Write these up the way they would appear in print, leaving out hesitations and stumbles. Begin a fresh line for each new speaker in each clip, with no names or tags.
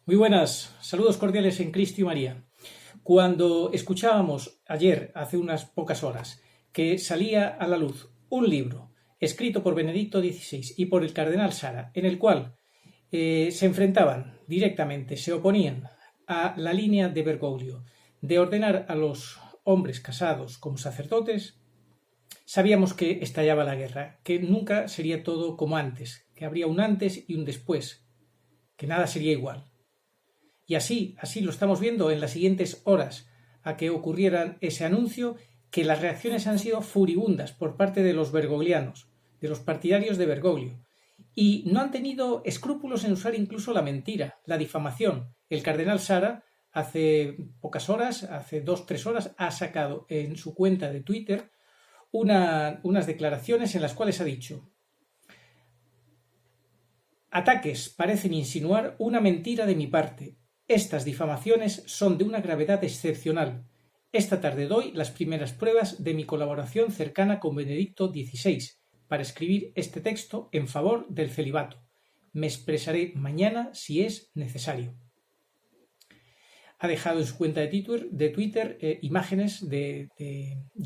Muy buenas, saludos cordiales en Cristo y María. Cuando escuchábamos ayer, hace unas pocas horas, que salía a la luz un libro escrito por Benedicto XVI y por el cardenal Sara, en el cual se enfrentaban directamente, se oponían a la línea de Bergoglio de ordenar a los hombres casados como sacerdotes, sabíamos que estallaba la guerra, que nunca sería todo como antes, que habría un antes y un después, que nada sería igual. Y así lo estamos viendo en las siguientes horas a que ocurriera ese anuncio, que las reacciones han sido furibundas por parte de los bergoglianos, de los partidarios de Bergoglio, y no han tenido escrúpulos en usar incluso la mentira, la difamación. El cardenal Sara hace pocas horas, hace 2-3 horas, ha sacado en su cuenta de Twitter unas declaraciones en las cuales ha dicho: ataques parecen insinuar una mentira de mi parte. Estas difamaciones son de una gravedad excepcional. Esta tarde doy las primeras pruebas de mi colaboración cercana con Benedicto XVI para escribir este texto en favor del celibato. Me expresaré mañana si es necesario. Ha dejado en su cuenta de Twitter imágenes de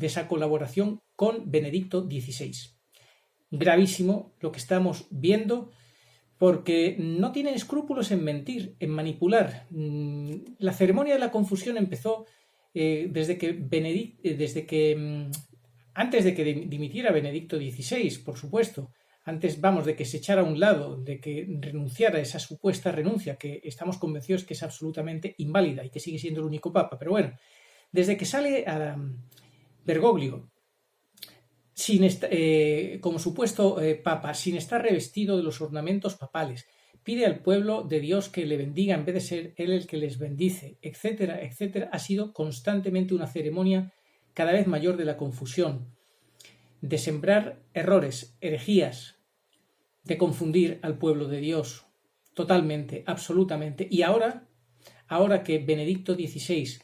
esa colaboración con Benedicto XVI. Gravísimo lo que estamos viendo, porque no tienen escrúpulos en mentir, en manipular. La ceremonia de la confusión empezó antes de que dimitiera Benedicto XVI, por supuesto, antes, de que se echara a un lado, de que renunciara a esa supuesta renuncia, que estamos convencidos que es absolutamente inválida y que sigue siendo el único papa. Pero bueno, desde que sale a Bergoglio como supuesto papa, sin estar revestido de los ornamentos papales, pide al pueblo de Dios que le bendiga en vez de ser él el que les bendice, etcétera, etcétera, ha sido constantemente una ceremonia cada vez mayor de la confusión, de sembrar errores, herejías, de confundir al pueblo de Dios totalmente, absolutamente. Y ahora que Benedicto XVI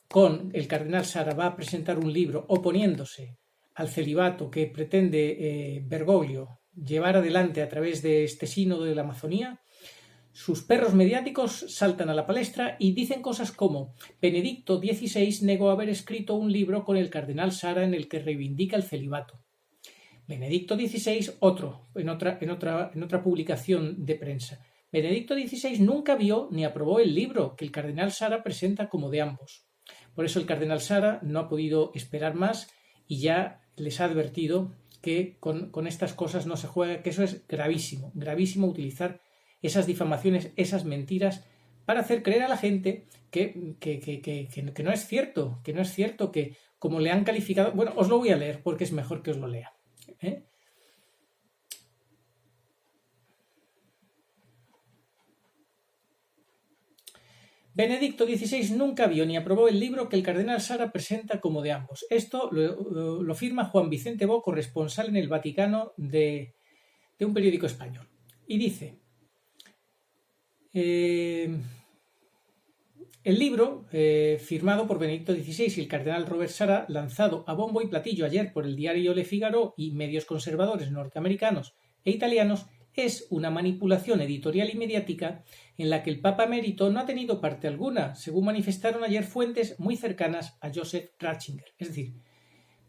con el cardenal Sara va a presentar un libro oponiéndose al celibato que pretende Bergoglio llevar adelante a través de este sínodo de la Amazonía, sus perros mediáticos saltan a la palestra y dicen cosas como: Benedicto XVI negó haber escrito un libro con el cardenal Sara en el que reivindica el celibato. Benedicto XVI, en otra publicación de prensa: Benedicto XVI nunca vio ni aprobó el libro que el cardenal Sara presenta como de ambos. Por eso el cardenal Sara no ha podido esperar más y ya les ha advertido que con estas cosas no se juega, que eso es gravísimo, gravísimo utilizar esas difamaciones, esas mentiras para hacer creer a la gente que no es cierto, que como le han calificado. Bueno, os lo voy a leer porque es mejor que os lo lea. Benedicto XVI nunca vio ni aprobó el libro que el cardenal Sara presenta como de ambos. Esto lo firma Juan Vicente Bo, corresponsal en el Vaticano de un periódico español. Y dice: el libro, firmado por Benedicto XVI y el cardenal Robert Sara, lanzado a bombo y platillo ayer por el diario Le Figaro y medios conservadores norteamericanos e italianos, es una manipulación editorial y mediática en la que el Papa emérito no ha tenido parte alguna, según manifestaron ayer fuentes muy cercanas a Joseph Ratzinger. Es decir,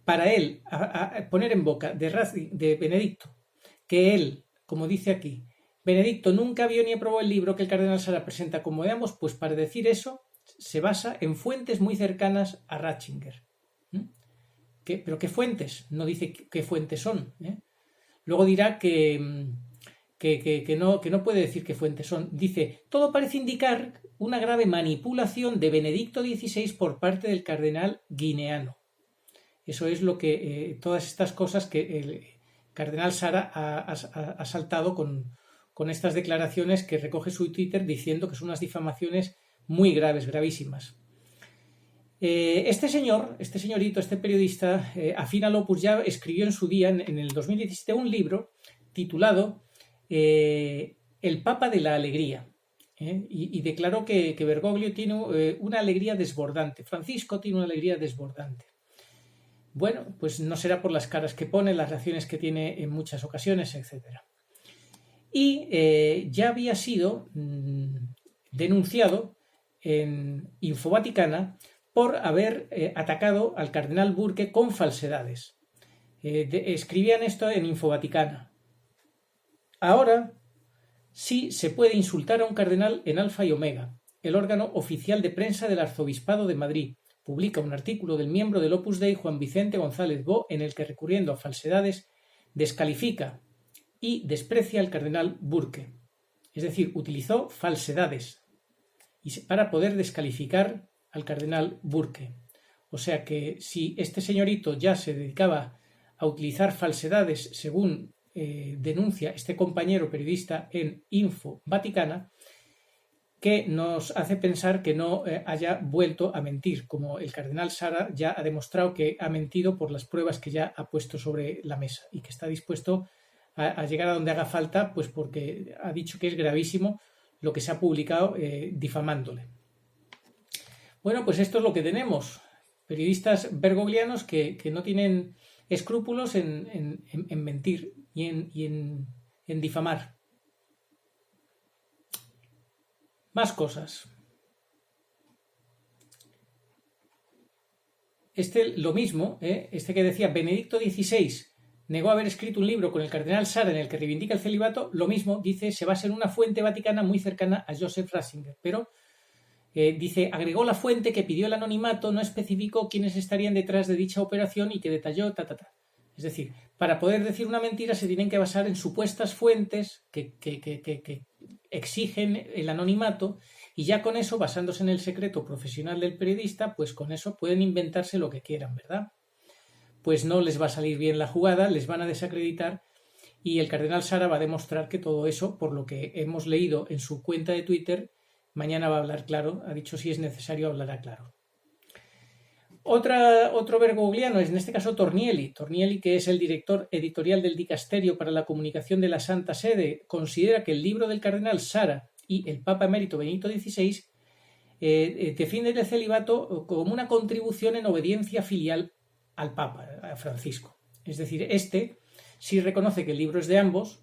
para él a poner en boca de Benedicto que él, como dice aquí, Benedicto nunca vio ni aprobó el libro que el cardenal Sara presenta como de ambos, pues para decir eso se basa en fuentes muy cercanas a Ratzinger. ¿Pero qué fuentes? No dice qué fuentes son. Luego dirá que no puede decir qué fuentes son. Dice: todo parece indicar una grave manipulación de Benedicto XVI por parte del cardenal guineano. Eso es lo que todas estas cosas que el cardenal Sara ha saltado con estas declaraciones que recoge su Twitter, diciendo que son unas difamaciones muy graves, gravísimas. Este señorito, este periodista, Afina Opus, ya escribió en su día, en el 2017, un libro titulado El Papa de la Alegría, y declaró que Bergoglio tiene una alegría desbordante, Francisco tiene una alegría desbordante. Bueno, pues no será por las caras que pone, las reacciones que tiene en muchas ocasiones, etc. Y ya había sido denunciado en Infovaticana por haber atacado al cardenal Burke con falsedades. Escribían esto en Infovaticana. Ahora sí se puede insultar a un cardenal en Alfa y Omega, el órgano oficial de prensa del Arzobispado de Madrid. Publica un artículo del miembro del Opus Dei Juan Vicente González Bo en el que, recurriendo a falsedades, descalifica y desprecia al cardenal Burke. Es decir, utilizó falsedades para poder descalificar al cardenal Burke. O sea que si este señorito ya se dedicaba a utilizar falsedades según denuncia este compañero periodista en Info Vaticana, que nos hace pensar que no haya vuelto a mentir, como el cardenal Sara ya ha demostrado que ha mentido por las pruebas que ya ha puesto sobre la mesa y que está dispuesto a llegar a donde haga falta, pues porque ha dicho que es gravísimo lo que se ha publicado difamándole. Bueno, pues esto es lo que tenemos. Periodistas bergoglianos que no tienen escrúpulos en mentir y en difamar. Más cosas. Lo mismo, este que decía Benedicto XVI negó haber escrito un libro con el cardenal Sara en el que reivindica el celibato, lo mismo dice se basa en una fuente vaticana muy cercana a Joseph Ratzinger, pero dice, agregó la fuente que pidió el anonimato, no especificó quiénes estarían detrás de dicha operación y que detalló Es decir, para poder decir una mentira se tienen que basar en supuestas fuentes que exigen el anonimato y ya con eso, basándose en el secreto profesional del periodista, pues con eso pueden inventarse lo que quieran, ¿verdad? Pues no les va a salir bien la jugada, les van a desacreditar y el cardenal Sara va a demostrar que todo eso, por lo que hemos leído en su cuenta de Twitter, mañana va a hablar claro, ha dicho si es necesario hablará claro. Otro bergogliano es en este caso Tornielli, que es el director editorial del Dicasterio para la Comunicación de la Santa Sede, considera que el libro del cardenal Sara y el Papa Emérito Benedicto XVI defienden el celibato como una contribución en obediencia filial al Papa, a Francisco. Es decir, sí reconoce que el libro es de ambos,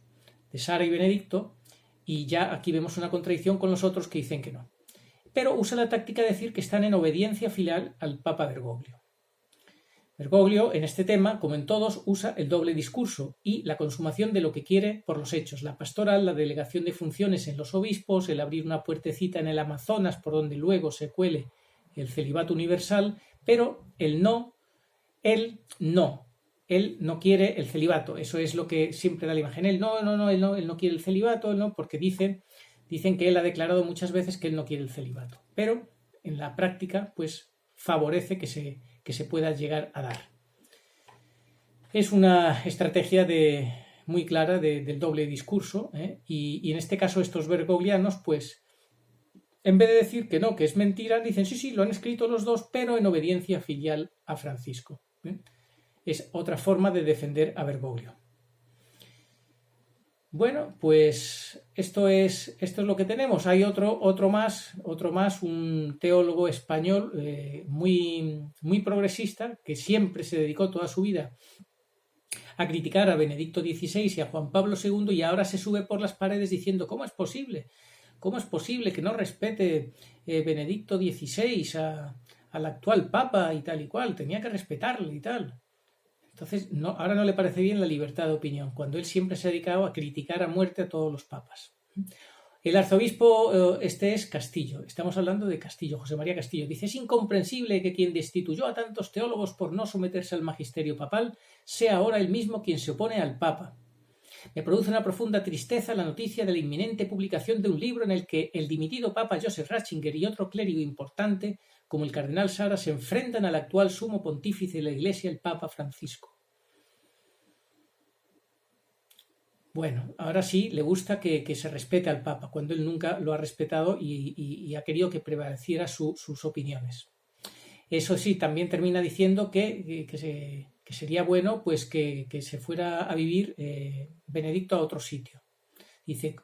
de Sara y Benedicto, y ya aquí vemos una contradicción con los otros que dicen que no. Pero usa la táctica de decir que están en obediencia filial al Papa Bergoglio. Bergoglio, en este tema, como en todos, usa el doble discurso y la consumación de lo que quiere por los hechos, la pastoral, la delegación de funciones en los obispos, el abrir una puertecita en el Amazonas por donde luego se cuele el celibato universal, pero él no quiere el celibato. Eso es lo que siempre da la imagen. Él no quiere el celibato, porque dicen que él ha declarado muchas veces que él no quiere el celibato, pero en la práctica pues favorece que se pueda llegar a dar. Es una estrategia muy clara del doble discurso, y en este caso estos bergoglianos pues en vez de decir que no, que es mentira, dicen sí, lo han escrito los dos, pero en obediencia filial a Francisco. Es otra forma de defender a Bergoglio. Bueno, pues esto es lo que tenemos. Hay otro más, un teólogo español muy progresista que siempre se dedicó toda su vida a criticar a Benedicto XVI y a Juan Pablo II y ahora se sube por las paredes diciendo ¿cómo es posible? ¿Cómo es posible que no respete Benedicto XVI al actual Papa y tal y cual? Tenía que respetarle y tal. Entonces, ahora no le parece bien la libertad de opinión, cuando él siempre se ha dedicado a criticar a muerte a todos los papas. El arzobispo es Castillo, estamos hablando de Castillo, José María Castillo. Dice, es incomprensible que quien destituyó a tantos teólogos por no someterse al magisterio papal sea ahora el mismo quien se opone al Papa. Me produce una profunda tristeza la noticia de la inminente publicación de un libro en el que el dimitido Papa Joseph Ratzinger y otro clérigo importante, como el cardenal Sara, se enfrentan al actual sumo pontífice de la Iglesia, el Papa Francisco. Bueno, ahora sí le gusta que se respete al Papa, cuando él nunca lo ha respetado y ha querido que prevaleciera sus opiniones. Eso sí, también termina diciendo que sería bueno pues que se fuera a vivir Benedicto a otro sitio. Dice,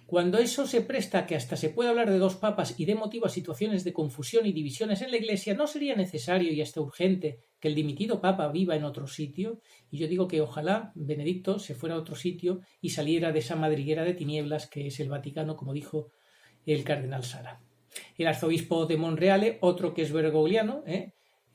Cuando eso se presta a que hasta se puede hablar de dos papas y dé motivo a situaciones de confusión y divisiones en la Iglesia, ¿no sería necesario y hasta urgente que el dimitido papa viva en otro sitio? Y yo digo que ojalá Benedicto se fuera a otro sitio y saliera de esa madriguera de tinieblas que es el Vaticano, como dijo el cardenal Sara. El arzobispo de Monreale, otro que es bergogliano,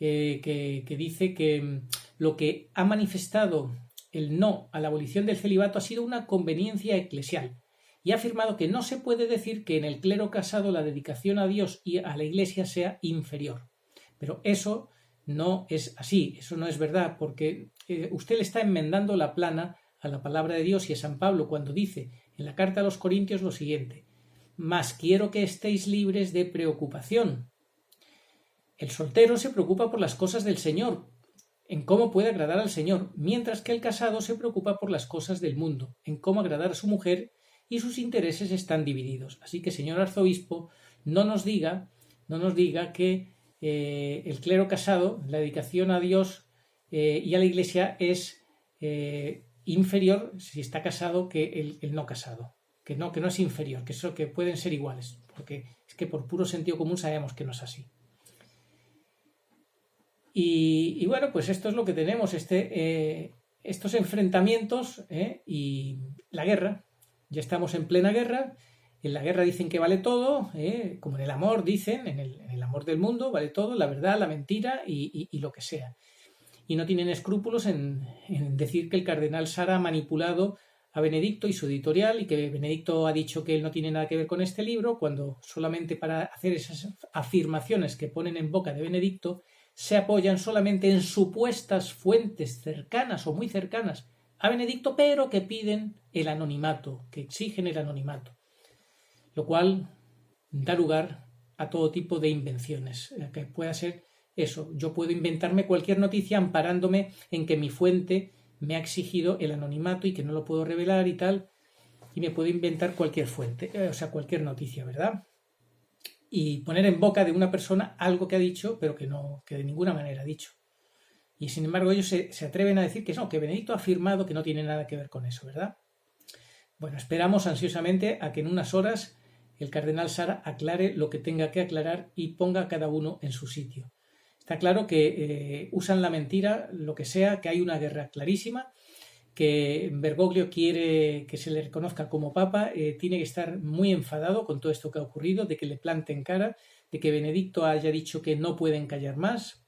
que dice que lo que ha manifestado el no a la abolición del celibato ha sido una conveniencia eclesial, y ha afirmado que no se puede decir que en el clero casado la dedicación a Dios y a la Iglesia sea inferior. Pero eso no es así, eso no es verdad, porque usted le está enmendando la plana a la palabra de Dios y a San Pablo cuando dice en la carta a los Corintios lo siguiente: «Mas quiero que estéis libres de preocupación». El soltero se preocupa por las cosas del Señor, en cómo puede agradar al Señor, mientras que el casado se preocupa por las cosas del mundo, en cómo agradar a su mujer, y sus intereses están divididos. Así que, señor arzobispo, no nos diga que el clero casado, la dedicación a Dios y a la Iglesia es inferior si está casado que el no casado, que no es inferior, que pueden ser iguales, porque es que por puro sentido común sabemos que no es así. Y bueno, pues esto es lo que tenemos, estos enfrentamientos y la guerra. Ya estamos en plena guerra. En la guerra dicen que vale todo, como en el amor dicen, en el amor del mundo vale todo, la verdad, la mentira y lo que sea. Y no tienen escrúpulos en decir que el cardenal Sara ha manipulado a Benedicto y su editorial, y que Benedicto ha dicho que él no tiene nada que ver con este libro, cuando solamente para hacer esas afirmaciones que ponen en boca de Benedicto se apoyan solamente en supuestas fuentes cercanas o muy cercanas a Benedicto, pero que piden el anonimato, que exigen el anonimato, lo cual da lugar a todo tipo de invenciones, que pueda ser eso. Yo puedo inventarme cualquier noticia amparándome en que mi fuente me ha exigido el anonimato y que no lo puedo revelar y tal, y me puedo inventar cualquier fuente, cualquier noticia, ¿verdad? Y poner en boca de una persona algo que ha dicho, pero que de ninguna manera ha dicho. Y sin embargo ellos se atreven a decir que no, que Benedicto ha afirmado que no tiene nada que ver con eso, ¿verdad? Bueno, esperamos ansiosamente a que en unas horas el cardenal Sara aclare lo que tenga que aclarar y ponga a cada uno en su sitio. Está claro que usan la mentira, lo que sea, que hay una guerra clarísima, que Bergoglio quiere que se le reconozca como papa, tiene que estar muy enfadado con todo esto que ha ocurrido, de que le planten cara, de que Benedicto haya dicho que no pueden callar más,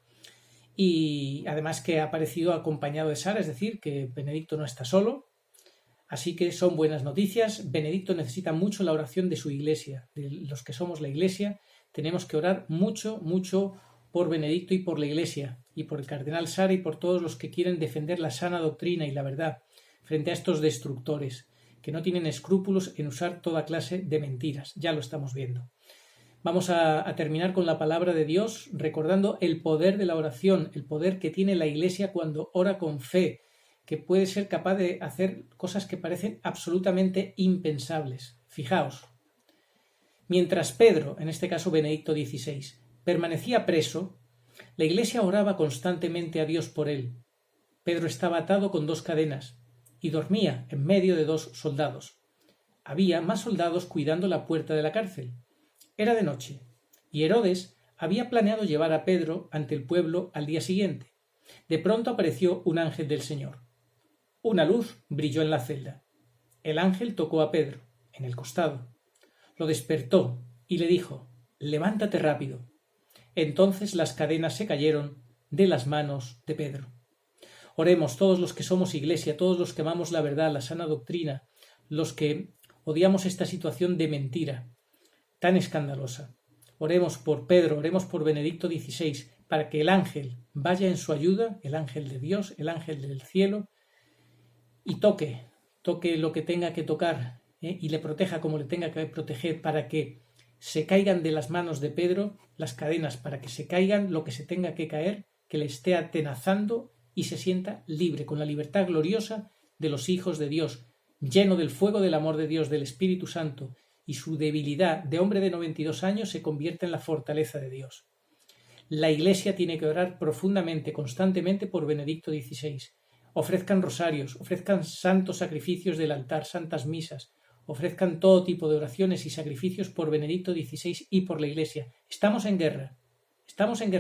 y además que ha aparecido acompañado de Sara, es decir, que Benedicto no está solo. Así que son buenas noticias. Benedicto necesita mucho la oración de su Iglesia, de los que somos la Iglesia. Tenemos que orar mucho, mucho por Benedicto y por la Iglesia, y por el cardenal Sara y por todos los que quieren defender la sana doctrina y la verdad frente a estos destructores, que no tienen escrúpulos en usar toda clase de mentiras. Ya lo estamos viendo. Vamos a terminar con la palabra de Dios, recordando el poder de la oración, el poder que tiene la Iglesia cuando ora con fe, que puede ser capaz de hacer cosas que parecen absolutamente impensables. Fijaos, mientras Pedro, en este caso Benedicto XVI, permanecía preso, la Iglesia oraba constantemente a Dios por él. Pedro estaba atado con 2 cadenas y dormía en medio de 2 soldados. Había más soldados cuidando la puerta de la cárcel. Era de noche, y Herodes había planeado llevar a Pedro ante el pueblo al día siguiente. De pronto apareció un ángel del Señor. Una luz brilló en la celda. El ángel tocó a Pedro, en el costado. Lo despertó y le dijo: «Levántate rápido». Entonces las cadenas se cayeron de las manos de Pedro. Oremos todos los que somos Iglesia, todos los que amamos la verdad, la sana doctrina, los que odiamos esta situación de mentira tan escandalosa. Oremos por Pedro, oremos por Benedicto XVI, para que el ángel vaya en su ayuda, el ángel de Dios, el ángel del cielo, y toque lo que tenga que tocar, y le proteja como le tenga que proteger, para que se caigan de las manos de Pedro las cadenas, para que se caigan lo que se tenga que caer, que le esté atenazando y se sienta libre, con la libertad gloriosa de los hijos de Dios, lleno del fuego del amor de Dios, del Espíritu Santo, y su debilidad de hombre de 92 años se convierte en la fortaleza de Dios. La Iglesia tiene que orar profundamente, constantemente por Benedicto XVI. Ofrezcan rosarios, ofrezcan santos sacrificios del altar, santas misas, ofrezcan todo tipo de oraciones y sacrificios por Benedicto XVI y por la Iglesia. Estamos en guerra,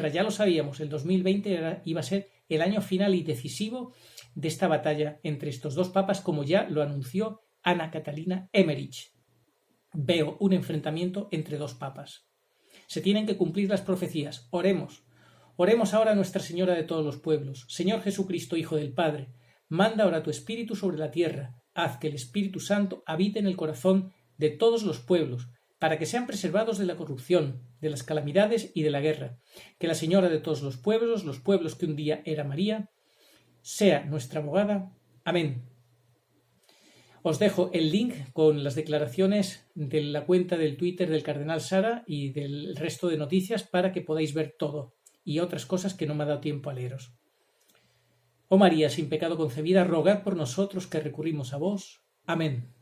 ya lo sabíamos, el 2020 iba a ser el año final y decisivo de esta batalla entre estos dos papas, como ya lo anunció Ana Catalina Emmerich. Veo un enfrentamiento entre dos papas. Se tienen que cumplir las profecías. Oremos. Oremos ahora a Nuestra Señora de todos los pueblos. Señor Jesucristo, Hijo del Padre, manda ahora tu Espíritu sobre la tierra. Haz que el Espíritu Santo habite en el corazón de todos los pueblos, para que sean preservados de la corrupción, de las calamidades y de la guerra. Que la Señora de todos los pueblos que un día era María, sea nuestra abogada. Amén. Os dejo el link con las declaraciones de la cuenta del Twitter del Cardenal Sara y del resto de noticias para que podáis ver todo y otras cosas que no me ha dado tiempo a leeros. Oh María, sin pecado concebida, rogad por nosotros que recurrimos a vos. Amén.